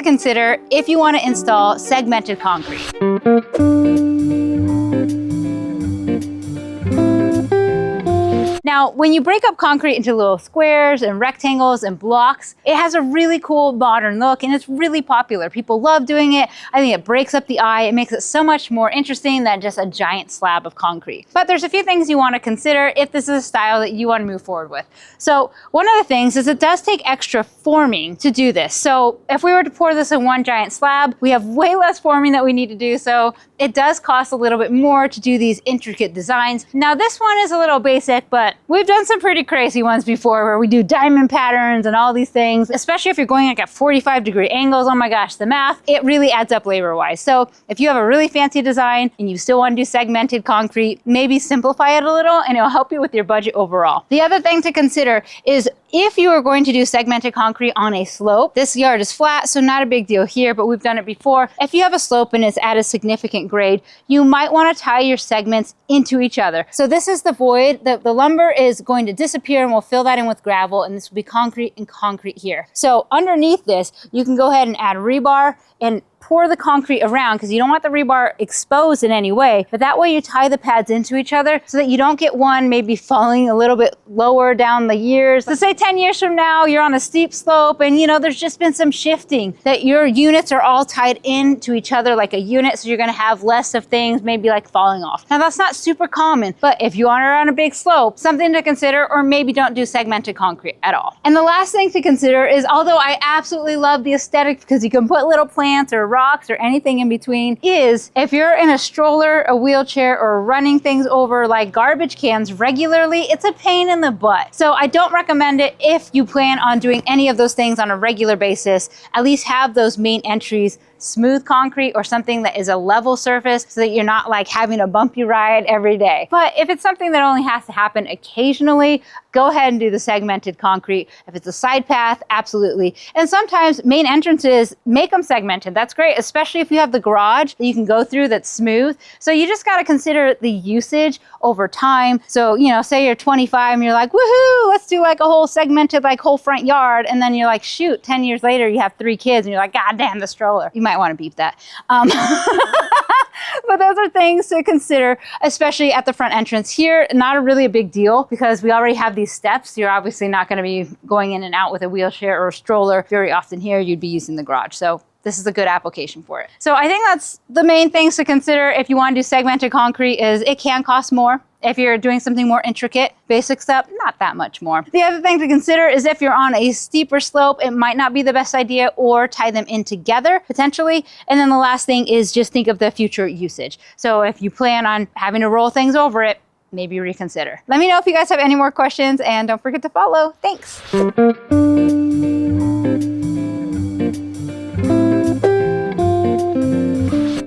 consider if you want to install segmented concrete. Now, when you break up concrete into little squares and rectangles and blocks, it has a really cool modern look and it's really popular. People love doing it. I think it breaks up the eye. It makes it so much more interesting than just a giant slab of concrete. But there's a few things you want to consider if this is a style that you want to move forward with. So one of the things is it does take extra forming to do this. So if we were to pour this in one giant slab, we have way less forming that we need to do. So it does cost a little bit more to do these intricate designs. Now this one is a little basic, but we've done some pretty crazy ones before where we do diamond patterns and all these things, especially if you're going like at 45-degree angles. Oh my gosh, the math, it really adds up labor-wise. So if you have a really fancy design and you still want to do segmented concrete, maybe simplify it a little and it'll help you with your budget overall. The other thing to consider is if you are going to do segmented concrete on a slope, this yard is flat, so not a big deal here, but we've done it before. If you have a slope and it's at a significant grade, you might want to tie your segments into each other. So this is the void. The lumber is going to disappear and we'll fill that in with gravel, and this will be concrete and concrete here. So underneath this, you can go ahead and add rebar and pour the concrete around because you don't want the rebar exposed in any way, but that way you tie the pads into each other so that you don't get one maybe falling a little bit lower down the years. So say 10 years from now, you're on a steep slope and there's just been some shifting that your units are all tied into each other like a unit, so you're gonna have less of things maybe like falling off. Now that's not super common, but if you are on a big slope, something to consider, or maybe don't do segmented concrete at all. And the last thing to consider is, although I absolutely love the aesthetic because you can put little plants or rocks or anything in between, is if you're in a stroller, a wheelchair, or running things over like garbage cans regularly, it's a pain in the butt. So I don't recommend it if you plan on doing any of those things on a regular basis. At least have those main entries smooth concrete or something that is a level surface so that you're not like having a bumpy ride every day. But if it's something that only has to happen occasionally, go ahead and do the segmented concrete. If it's a side path, absolutely. And sometimes main entrances, make them segmented. That's great, especially if you have the garage that you can go through that's smooth. So you just got to consider the usage over time. So, say you're 25 and you're like, woohoo, let's do like a whole segmented, like whole front yard. And then you're like, shoot, 10 years later, you have 3 kids and you're like, God damn, the stroller. You might want to beep that. But those are things to consider, especially at the front entrance here. Not really a big deal because we already have these steps. You're obviously not going to be going in and out with a wheelchair or a stroller very often here. You'd be using the garage. So this is a good application for it. So I think that's the main things to consider if you want to do segmented concrete. Is it can cost more. If you're doing something more intricate, basic stuff, not that much more. The other thing to consider is if you're on a steeper slope, it might not be the best idea, or tie them in together potentially. And then the last thing is just think of the future usage. So if you plan on having to roll things over it, maybe reconsider. Let me know if you guys have any more questions and don't forget to follow. Thanks.